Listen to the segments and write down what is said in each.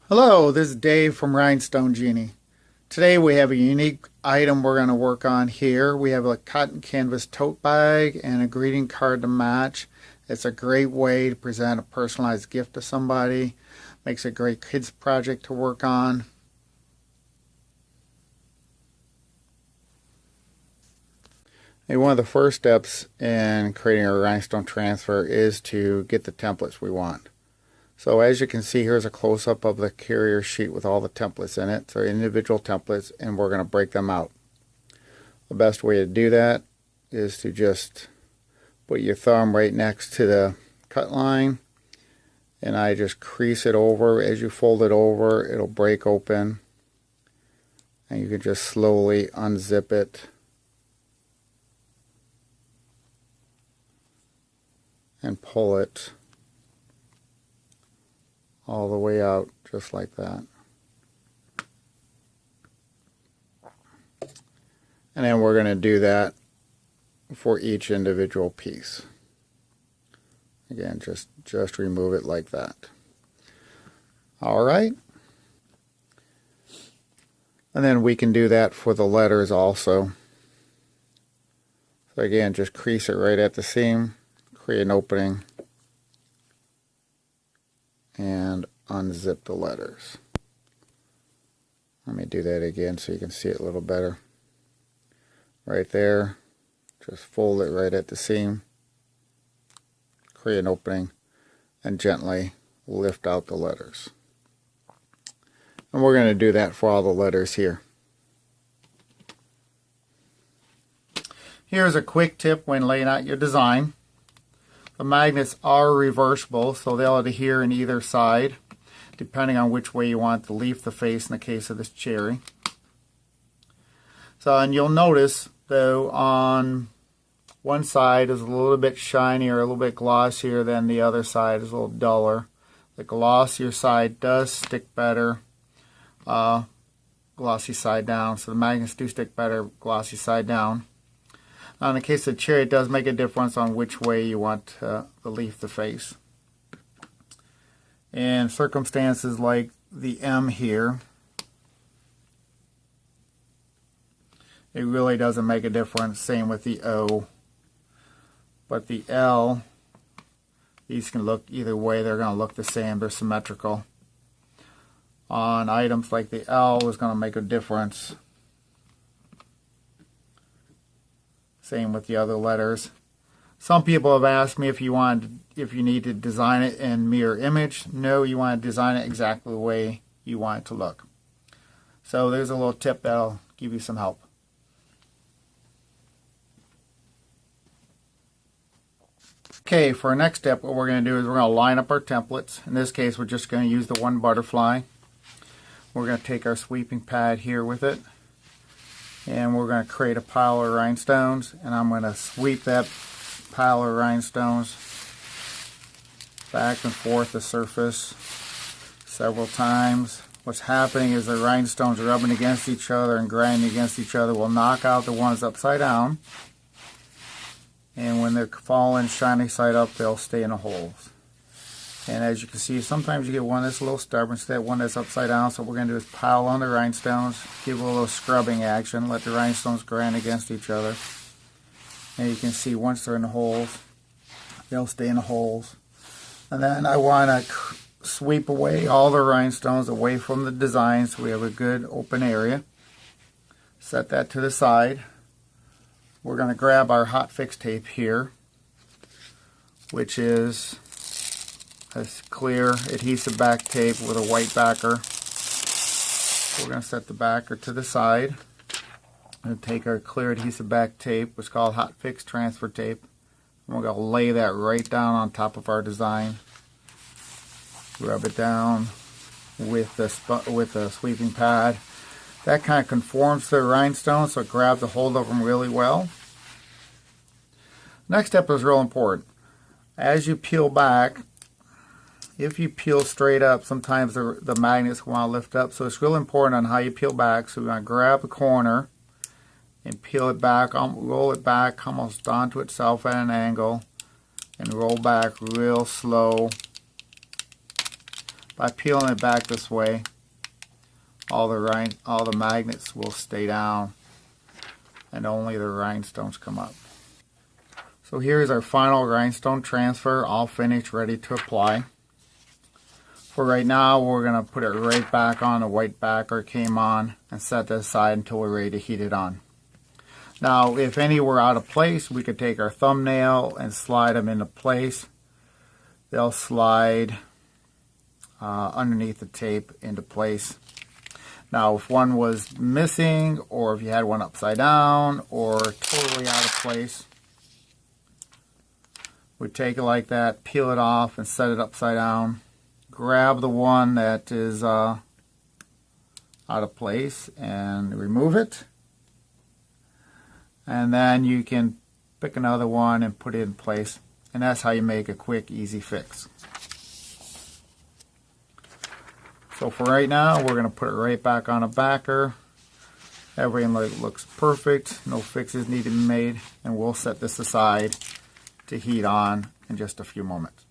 Hello, this is Dave from Rhinestone Genie. Today we have a unique item we're going to work on here. We have a cotton canvas tote bag and a greeting card to match. It's a great way to present a personalized gift to somebody. Makes a great kids project to work on. And one of the first steps in creating a rhinestone transfer is to get the templates we want. So as you can see, here's a close-up of the carrier sheet with all the templates in it. So individual templates, and we're going to break them out. The best way to do that is to just put your thumb right next to the cut line, and I just crease it over. As you fold it over, it'll break open, and you can just slowly unzip it and pull it all the way out, just like that. And then we're going to do that for each individual piece. Again, just remove it like that. All right. And then we can do that for the letters also. So again, just crease it right at the seam, create an opening, and unzip the letters. Let me do that again so you can see it a little better. Right there, just fold it right at the seam, create an opening, and gently lift out the letters. And we're going to do that for all the letters here. Here's a quick tip when laying out your design. The magnets are reversible, so they'll adhere in either side, depending on which way you want the leaf to face in the case of this cherry. So, and you'll notice, though, on one side is a little bit shinier, a little bit glossier than the other side is a little duller. The glossier side does stick better, glossy side down, so the magnets do stick better, glossy side down. Now in the case of the cherry, it does make a difference on which way you want the leaf to face. In circumstances like the M here, it really doesn't make a difference. Same with the O. But the L, these can look either way. They're going to look the same. They're symmetrical. On items like the L is going to make a difference. Same with the other letters. Some people have asked me if you need to design it in mirror image. No, you want to design it exactly the way you want it to look. So there's a little tip that'll give you some help. Okay, for our next step, what we're going to do is we're going to line up our templates. In this case, we're just going to use the one butterfly. We're going to take our sweeping pad here with it, and we're going to create a pile of rhinestones, and I'm going to sweep that pile of rhinestones back and forth the surface several times. What's happening is the rhinestones are rubbing against each other and grinding against each other will knock out the ones upside down, and when they're falling shiny side up, they'll stay in the holes. And as you can see, sometimes you get one that's a little stubborn, so that one that's upside down. So what we're going to do is pile on the rhinestones, give it a little scrubbing action, let the rhinestones grind against each other. And you can see once they're in the holes, they'll stay in the holes. And then I want to sweep away all the rhinestones away from the design so we have a good open area. Set that to the side. We're going to grab our Hotfix tape here, which is a clear adhesive back tape with a white backer. We're going to set the backer to the side and take our clear adhesive back tape, which is called Hotfix transfer tape, and we're going to lay that right down on top of our design. Rub it down with the sweeping pad. That kind of conforms to the rhinestone, so it grabs a hold of them really well. Next step is real important. As you peel back, if you peel straight up, sometimes the magnets want to lift up, so it's real important on how you peel back. So we're going to grab the corner and peel it back, roll it back almost onto itself at an angle, and roll back real slow. By peeling it back this way, all the magnets will stay down and only the rhinestones come up. So here's our final rhinestone transfer, all finished, ready to apply. For right now, we're going to put it right back on the white backer came on and set that aside until we're ready to heat it on. Now, if any were out of place, we could take our thumbnail and slide them into place. They'll slide underneath the tape into place. Now, if one was missing, or if you had one upside down, or totally out of place, we take it like that, peel it off, and set it upside down. Grab the one that is out of place and remove it. And then you can pick another one and put it in place. And that's how you make a quick, easy fix. So for right now, we're going to put it right back on a backer. Everything looks perfect. No fixes need to be made. And we'll set this aside to heat on in just a few moments.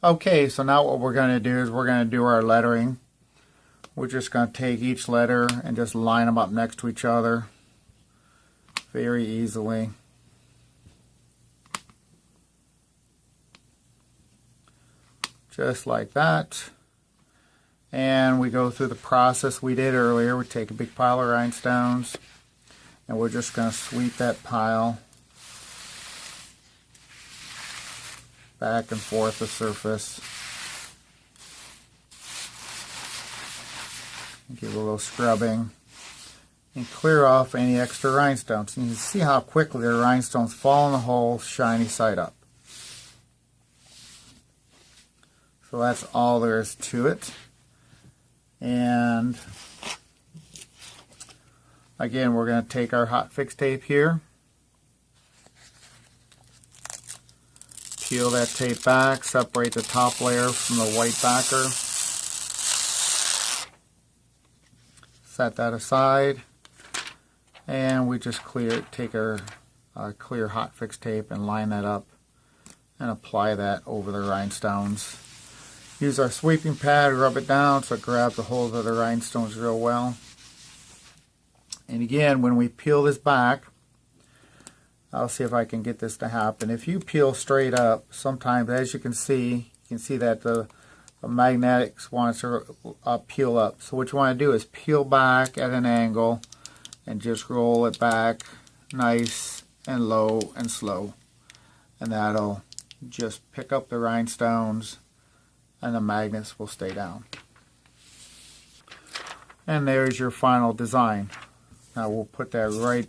Okay, so now what we're going to do is we're going to do our lettering. We're just going to take each letter and just line them up next to each other very easily. Just like that. And we go through the process we did earlier. We take a big pile of rhinestones and we're just going to sweep that pile back and forth the surface. Give it a little scrubbing and clear off any extra rhinestones. And you can see how quickly the rhinestones fall in the hole, shiny side up. So that's all there is to it. And again, we're going to take our Hotfix tape here, peel that tape back, separate the top layer from the white backer, set that aside, and we just take our clear Hotfix tape and line that up and apply that over the rhinestones. Use our sweeping pad, rub it down so it grabs a hold of the rhinestones real well. And again, when we peel this back, I'll see if I can get this to happen. If you peel straight up, sometimes, as you can see that the magnetics want to peel up. So what you want to do is peel back at an angle and just roll it back nice and low and slow. And that'll just pick up the rhinestones and the magnets will stay down. And there's your final design. Now we'll put that right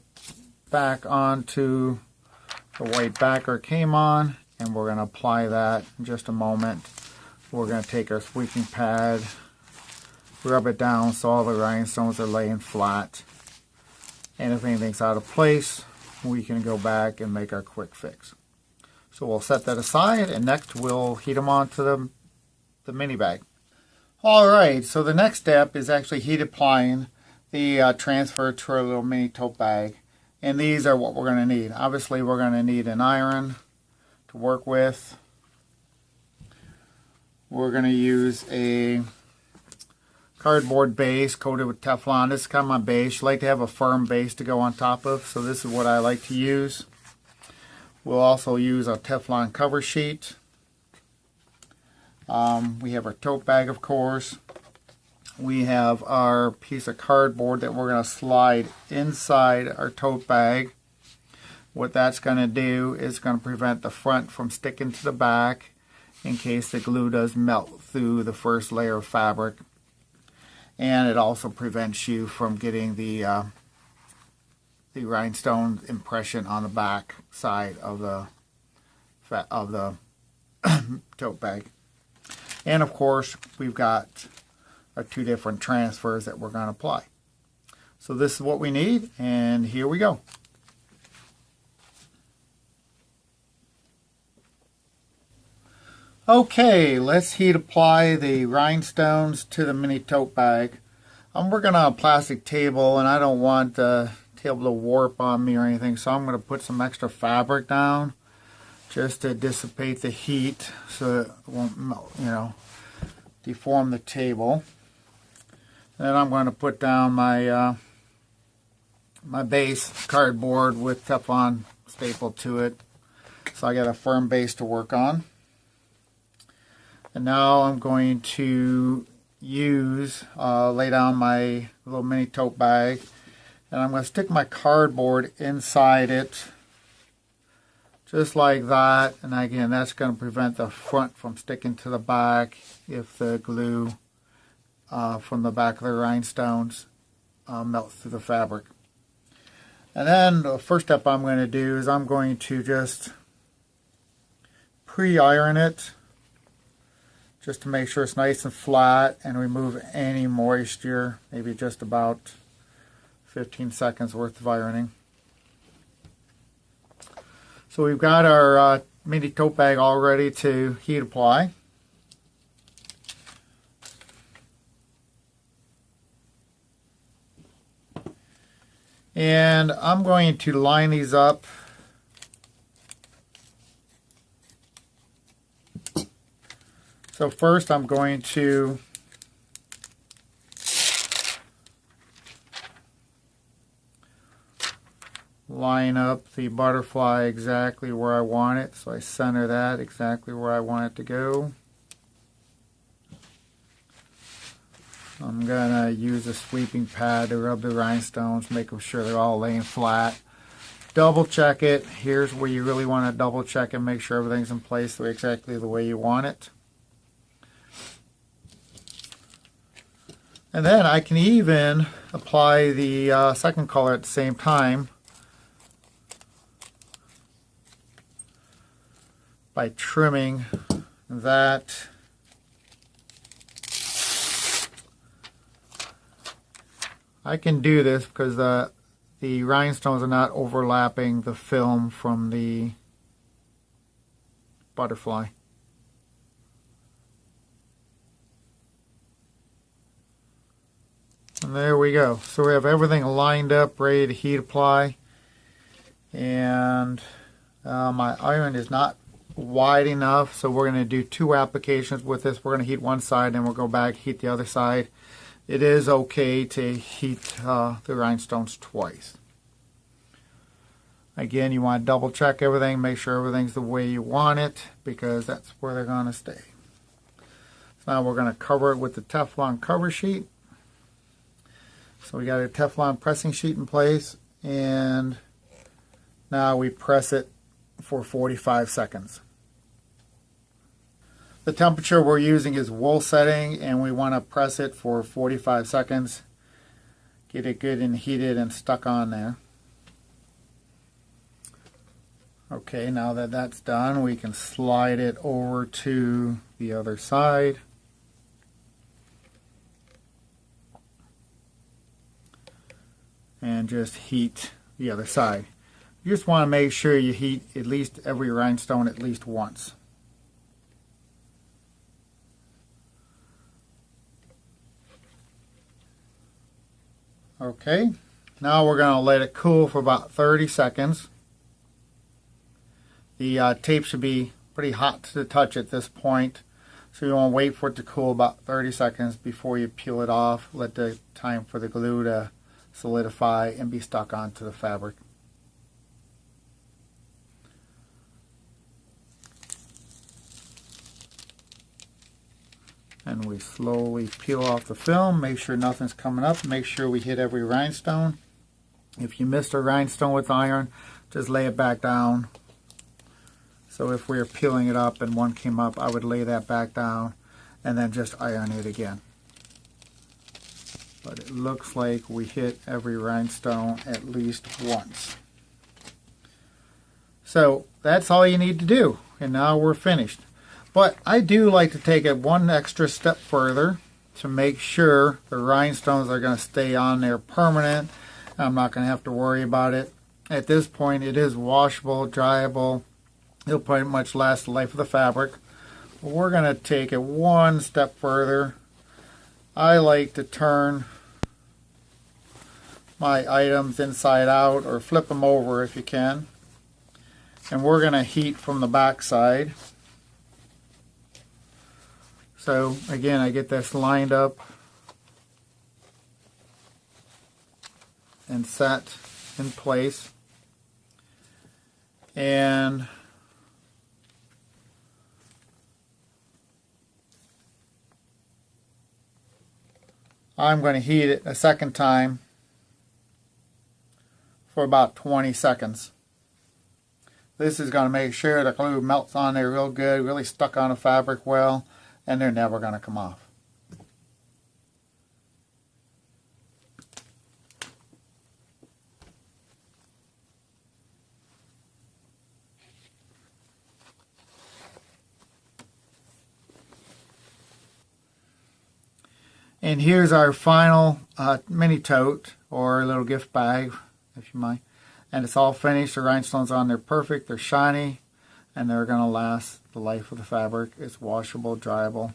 back onto the white backer came on, and we're going to apply that in just a moment. We're going to take our sweeping pad, rub it down so all the rhinestones are laying flat. And if anything's out of place, we can go back and make our quick fix. So we'll set that aside, and next we'll heat them onto the mini bag. Alright, so the next step is actually heat applying the transfer to our little mini tote bag. And these are what we're going to need. Obviously we're going to need an iron to work with. We're going to use a cardboard base coated with Teflon. This is kind of my base. You like to have a firm base to go on top of, so this is what I like to use. We'll also use a Teflon cover sheet. We have our tote bag, of course. We have our piece of cardboard that we're going to slide inside our tote bag. What that's going to do is going to prevent the front from sticking to the back in case the glue does melt through the first layer of fabric. And it also prevents you from getting the rhinestone impression on the back side of the tote bag. And of course, we've got our two different transfers that we're going to apply. So this is what we need, and here we go. Okay, let's heat apply the rhinestones to the mini tote bag. I'm working on a plastic table, and I don't want to able to warp on me or anything, so I'm going to put some extra fabric down just to dissipate the heat so it won't melt, deform the table. Then I'm going to put down my my base cardboard with Teflon stapled to it, so I got a firm base to work on. And now I'm going to lay down my little mini tote bag, and I'm going to stick my cardboard inside it just like that. And again, that's going to prevent the front from sticking to the back if the glue from the back of the rhinestones melt through the fabric. And then the first step I'm going to do is I'm going to just pre-iron it just to make sure it's nice and flat and remove any moisture, maybe just about 15 seconds worth of ironing. So we've got our mini tote bag all ready to heat apply. And I'm going to line these up so first I'm going to line up the butterfly exactly where I want it. So I center that exactly where I want it to go. I'm going to use a sweeping pad to rub the rhinestones, make sure they're all laying flat. Double check it. Here's where you really want to double check and make sure everything's in place exactly the way you want it. And then I can even apply the second color at the same time by trimming that. I can do this because the rhinestones are not overlapping the film from the butterfly. And there we go. So we have everything lined up, ready to heat apply. And my iron is not wide enough, so we're going to do 2 applications with this. We're going to heat one side, and we'll go back, heat the other side. It is okay to heat the rhinestones twice. Again, you want to double check everything, make sure everything's the way you want it, because that's where they're going to stay. So now we're going to cover it with the Teflon cover sheet. So we got a Teflon pressing sheet in place, and now we press it for 45 seconds. The temperature we're using is wool setting, and we want to press it for 45 seconds. Get it good and heated and stuck on there. Okay, now that that's done, we can slide it over to the other side. And just heat the other side. You just want to make sure you heat at least every rhinestone at least once. Okay, now we're going to let it cool for about 30 seconds. The tape should be pretty hot to the touch at this point, so you want to wait for it to cool about 30 seconds before you peel it off. Let the time for the glue to solidify and be stuck onto the fabric. And we slowly peel off the film, make sure nothing's coming up, make sure we hit every rhinestone. If you missed a rhinestone with iron, just lay it back down. So if we were peeling it up and one came up, I would lay that back down and then just iron it again. But it looks like we hit every rhinestone at least once. So that's all you need to do, and now we're finished. But I do like to take it one extra step further to make sure the rhinestones are going to stay on there permanent. I'm not going to have to worry about it. At this point, it is washable, dryable. It'll pretty much last the life of the fabric. But we're going to take it one step further. I like to turn my items inside out, or flip them over if you can. And we're going to heat from the back side. So again, I get this lined up and set in place. And I'm going to heat it a second time for about 20 seconds. This is going to make sure the glue melts on there real good, really stuck on the fabric well, and they're never going to come off. And here's our final mini tote, or little gift bag, if you mind. And it's all finished. The rhinestones on there perfect. They're shiny, and they're going to last the life of the fabric. It's washable, dryable.